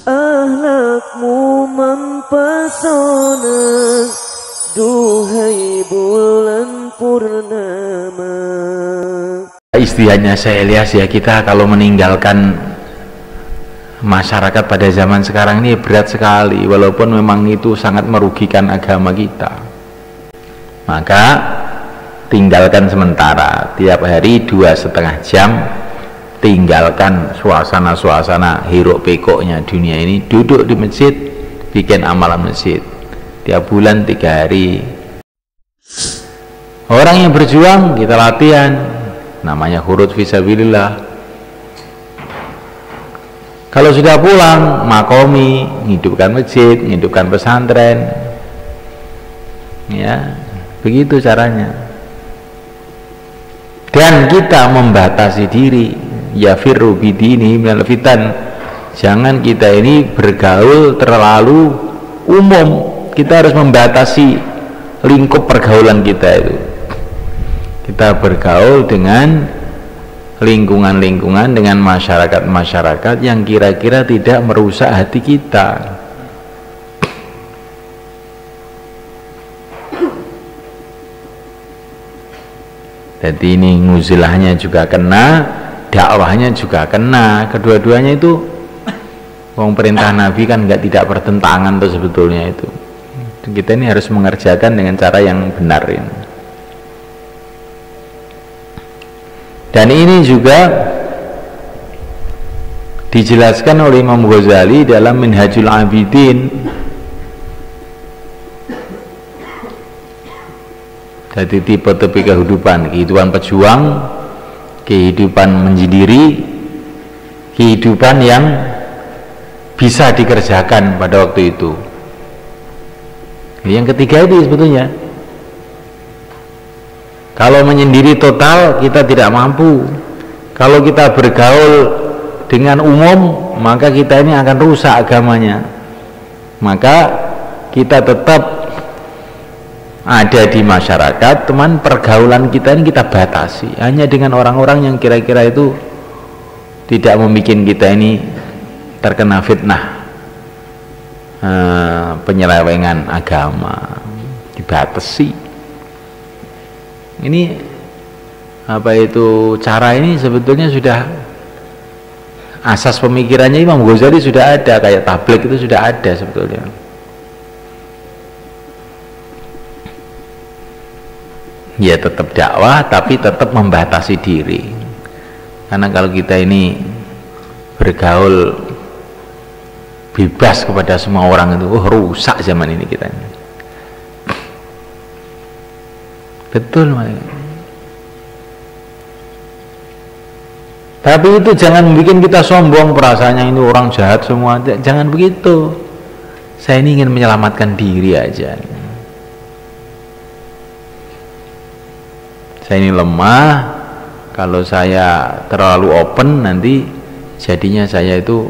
Ahlakmu mempesona, duhai bulan purnama. Istilahnya saya lihat ya, kita kalau meninggalkan masyarakat pada zaman sekarang ini berat sekali, walaupun memang itu sangat merugikan agama kita. Maka tinggalkan sementara, tiap hari 2,5 jam tinggalkan suasana-suasana hiruk pikuknya dunia ini, duduk di masjid, bikin amalan masjid tiap bulan 3 hari. Orang yang berjuang kita latihan, namanya hurud fisabilillah. Kalau sudah pulang makomi, menghidupkan masjid, menghidupkan pesantren, ya begitu caranya. Dan kita membatasi diri, ya firru bidini minal fitan. Jangan kita ini bergaul terlalu umum, kita harus membatasi lingkup pergaulan kita itu. Kita bergaul dengan lingkungan-lingkungan, dengan masyarakat-masyarakat yang kira-kira tidak merusak hati kita. Jadi ini nguzilahnya juga kena, dakwahnya juga kena, kedua-duanya itu. Wong perintah Nabi kan tidak bertentangan tuh sebetulnya itu. Kita ini harus mengerjakan dengan cara yang benar ini. Dan ini juga dijelaskan oleh Imam Ghazali dalam Minhajul Abidin. Jadi tipe-tipe kehidupan pejuang, kehidupan menyendiri, kehidupan yang bisa dikerjakan pada waktu itu. Yang ketiga ini sebetulnya, kalau menyendiri total kita tidak mampu. Kalau kita bergaul dengan umum, maka kita ini akan rusak agamanya. Maka kita tetap ada di masyarakat, teman, pergaulan kita ini kita batasi hanya dengan orang-orang yang kira-kira itu tidak membuat kita ini terkena fitnah penyelewengan agama, dibatasi. Ini apa itu cara ini sebetulnya sudah asas pemikirannya Imam Ghazali sudah ada, kayak tabligh itu sudah ada sebetulnya. Ya tetap dakwah tapi tetap membatasi diri, karena kalau kita ini bergaul bebas kepada semua orang itu rusak zaman ini kita ini. Betul, tapi itu jangan bikin kita sombong, perasaannya ini orang jahat semua, jangan begitu. Saya ini ingin menyelamatkan diri aja. Saya ini lemah, kalau saya terlalu open nanti jadinya saya itu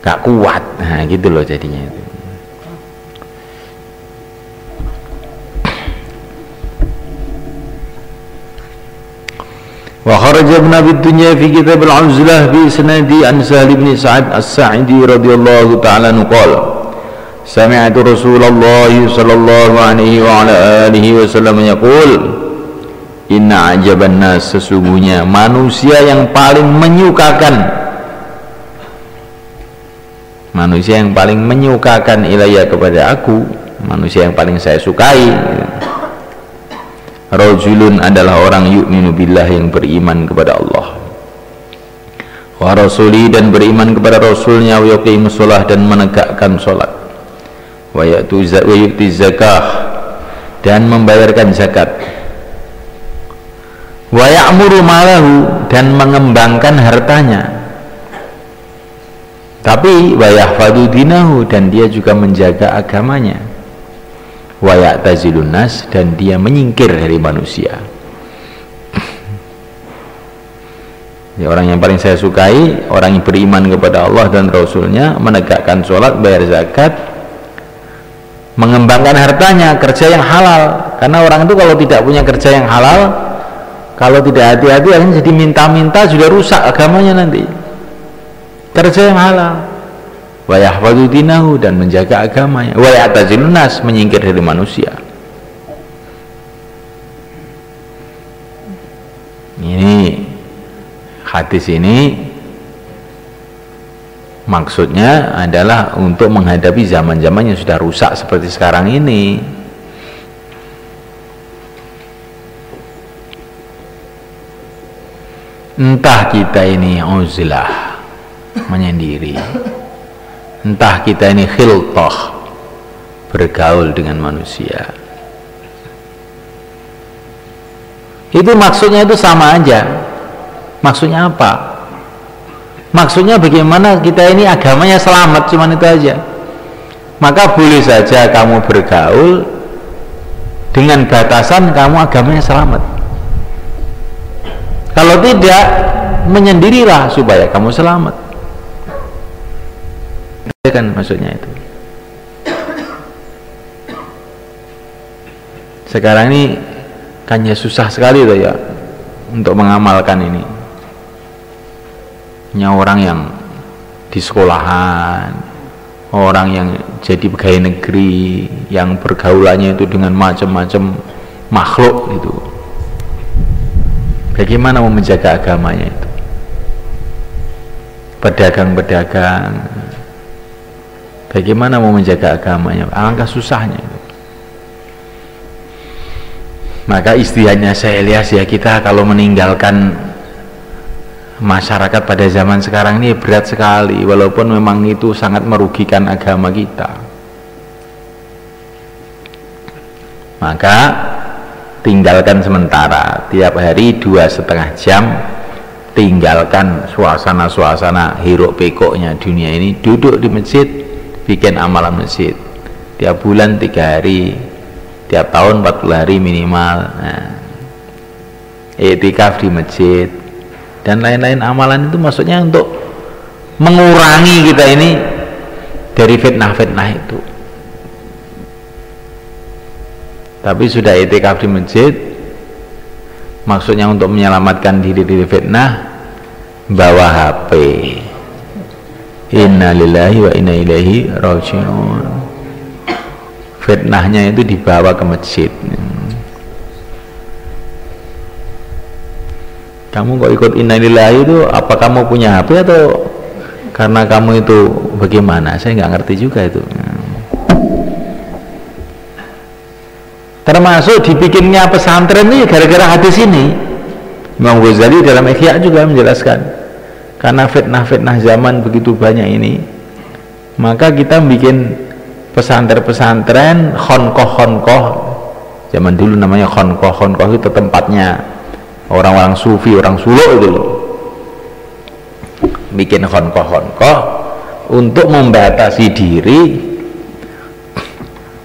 gak kuat, nah gitu loh jadinya itu. Wa kharaja ibn Abi Dunya fi kitab al-Uzlah bi sanadi an Sahal bin Sa'ad as-Sa'idi radhiyallahu ta'ala anhu qala sami'tu Rasulullah sallallahu alaihi wa ala alihi wasallam yaqul inna ajaban nas, sesungguhnya manusia yang paling menyukakan ilayya kepada aku, manusia yang paling saya sukai, rajulun adalah orang yu'minu billah, yang beriman kepada Allah, wa rasuli, dan beriman kepada rasulnya, wa yuqimus shalah, dan menegakkan salat, wa yu'ti zakah, dan membayarkan zakat, wa ya'muru malahu, dan mengembangkan hartanya, tapi wa yahfadu dinahu, dan dia juga menjaga agamanya, wa ya'tazilun nas, dan dia menyingkir dari manusia. Ya, orang yang paling saya sukai, orang yang beriman kepada Allah dan Rasulnya, menegakkan sholat, bayar zakat, mengembangkan hartanya, kerja yang halal. Karena orang itu kalau tidak punya kerja yang halal, kalau tidak hati-hati akan jadi minta-minta, sudah rusak agamanya nanti. Kerja yang halal, wa yahfadzu dinahu, dan menjaga agamanya, wa ya'tazilun nas, menyingkir dari manusia. Ini hadis ini maksudnya adalah untuk menghadapi zaman-zaman yang sudah rusak seperti sekarang ini. Entah kita ini uzlah, menyendiri, entah kita ini khiltah, bergaul dengan manusia, itu maksudnya itu sama aja. Maksudnya apa? Maksudnya bagaimana kita ini agamanya selamat, cuman itu aja. Maka boleh saja kamu bergaul dengan batasan kamu agamanya selamat. Kalau tidak, menyendirilah supaya kamu selamat. Itu kan maksudnya itu. Sekarang ini kan ya susah sekali tuh ya untuk mengamalkan ini. Hanya orang yang di sekolahan, orang yang jadi pegawai negeri, yang pergaulannya itu dengan macam-macam makhluk itu. Bagaimana mau menjaga agamanya itu? Pedagang-pedagang, bagaimana mau menjaga agamanya? Alangkah susahnya itu. Maka istilahnya saya lihat ya, kita kalau meninggalkan masyarakat pada zaman sekarang ini berat sekali, walaupun memang itu sangat merugikan agama kita. Maka tinggalkan sementara, tiap hari 2,5 jam, tinggalkan suasana-suasana hiruk pikuknya dunia ini, duduk di masjid, bikin amalan masjid. Tiap bulan 3 hari, tiap tahun 40 hari minimal. I'tikaf di masjid dan lain-lain amalan itu maksudnya untuk mengurangi kita ini dari fitnah-fitnah itu. Tapi sudah i'tikaf di masjid, maksudnya untuk menyelamatkan diri dari fitnah, bawa HP. Inna lillahi wa inna ilaihi raji'un. Fitnahnya itu dibawa ke masjid. Kamu kok ikut inna lillahi itu, apa kamu punya HP atau karena kamu itu bagaimana? Saya nggak ngerti juga itu. Termasuk dibikinnya pesantren ini gara-gara hadis ini. Imam Ghazali dalam Ihya juga menjelaskan, karena fitnah-fitnah zaman begitu banyak ini, maka kita bikin pesantren-pesantren, khonkoh. Zaman dulu namanya khonkoh itu tempatnya orang-orang sufi, orang suluk itu loh. Bikin khonkoh untuk membatasi diri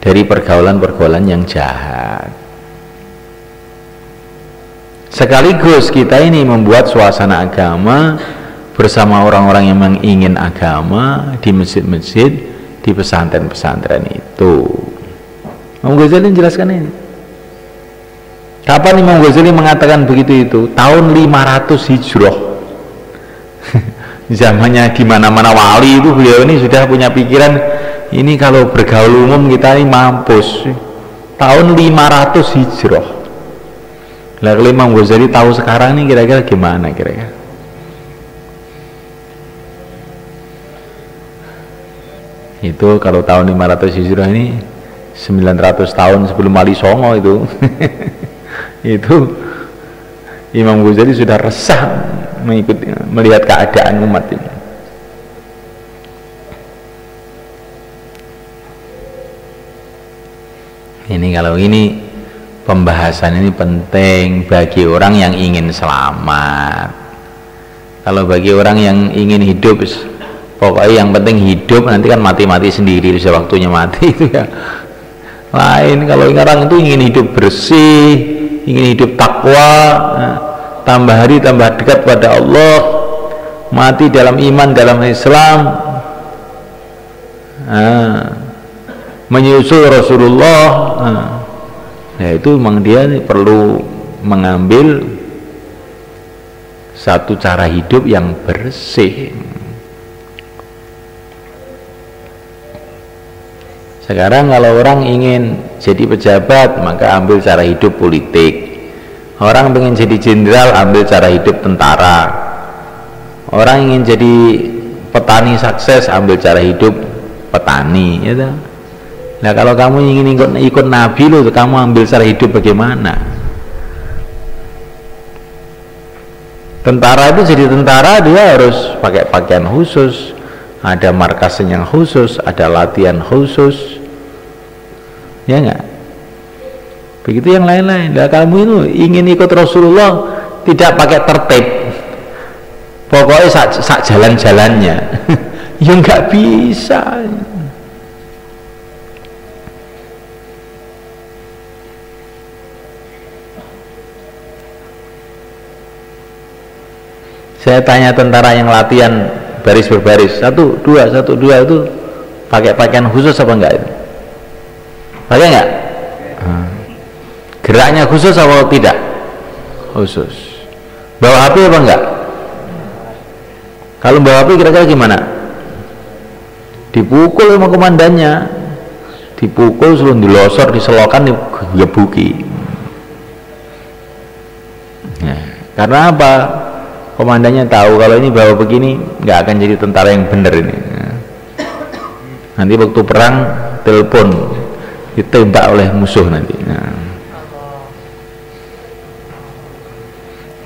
dari pergaulan-pergaulan yang jahat. Sekaligus kita ini membuat suasana agama bersama orang-orang yang ingin agama di masjid-masjid, di pesantren-pesantren itu. Imam Ghazali menjelaskan ini. Kapan Imam Ghazali mengatakan begitu itu? Tahun 500 Hijrah. Zamannya di mana-mana wali itu, beliau ini sudah punya pikiran, ini kalau bergaul umum kita ini mampus. Tahun 500 Hijrah. Lah kalau Imam Ghazali tahu sekarang ini kira-kira gimana kira-kira? Itu kalau tahun 500 Hijrah ini 900 tahun sebelum Wali Songo itu. Itu Imam Ghazali sudah resah melihat keadaan umat ini. Ini kalau ini pembahasan ini penting bagi orang yang ingin selamat. Kalau bagi orang yang ingin hidup, pokoknya yang penting hidup, nanti kan mati-mati sendiri, sudah waktunya mati itu ya. Lain kalau orang itu ingin hidup bersih, ingin hidup takwa, tambah hari tambah dekat pada Allah, mati dalam iman, dalam Islam, menyusul Rasulullah. Ya itu memang dia perlu mengambil satu cara hidup yang bersih. Sekarang kalau orang ingin jadi pejabat, maka ambil cara hidup politik. Orang ingin jadi jenderal, ambil cara hidup tentara. Orang ingin jadi petani sukses, ambil cara hidup petani, ya toh? Nah kalau kamu ingin ikut Nabi loh, kamu ambil cara hidup bagaimana? Tentara itu jadi tentara, dia harus pakai pakaian khusus, ada markasnya yang khusus, ada latihan khusus, ya enggak? Begitu yang lain-lain. Nah kamu itu ingin ikut Rasulullah, tidak pakai tertib, pokoknya sak jalan-jalannya, ya enggak bisa. Saya tanya tentara yang latihan baris berbaris, 1, 2, 1, 2 itu pakai pakaian khusus apa enggak itu? Pakai enggak? Geraknya khusus apa tidak? Khusus. Bawa HP apa enggak? Kalau bawa HP kira-kira gimana? Dipukul sama komandannya, dipukul sebelum dilosor, diselokan, digebuki. Nah, karena apa? Komandannya tahu kalau ini bawa begini nggak akan jadi tentara yang benar ini. Nanti waktu perang telepon ditembak oleh musuh nanti.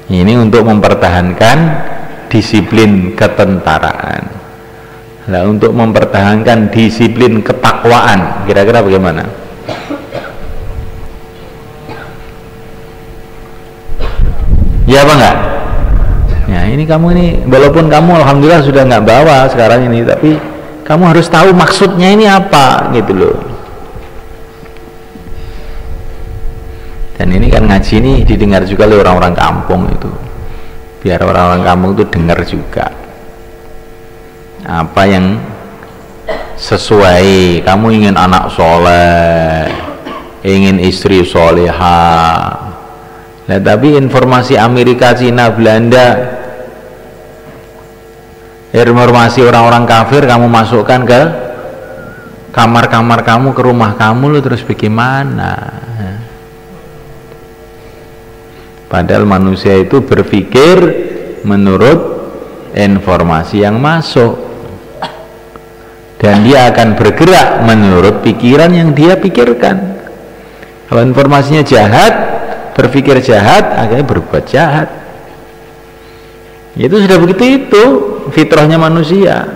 Ini untuk mempertahankan disiplin ketentaraan. Nah, untuk mempertahankan disiplin ketakwaan, kira-kira bagaimana? Ya apa enggak? Ya ini kamu ini, walaupun kamu alhamdulillah sudah nggak bawa sekarang ini, tapi kamu harus tahu maksudnya ini apa gitu loh. Dan ini kan ngaji ini didengar juga oleh orang-orang kampung itu, biar orang-orang kampung itu dengar juga apa yang sesuai. Kamu ingin anak soleh, ingin istri solehah. Nah, tapi informasi Amerika, Cina, Belanda, informasi orang-orang kafir kamu masukkan ke kamar-kamar kamu, ke rumah kamu, lo terus bagaimana? Padahal manusia itu berpikir menurut informasi yang masuk, dan dia akan bergerak menurut pikiran yang dia pikirkan. Kalau informasinya jahat, berpikir jahat, akhirnya berbuat jahat. Itu sudah begitu, itu fitrahnya manusia.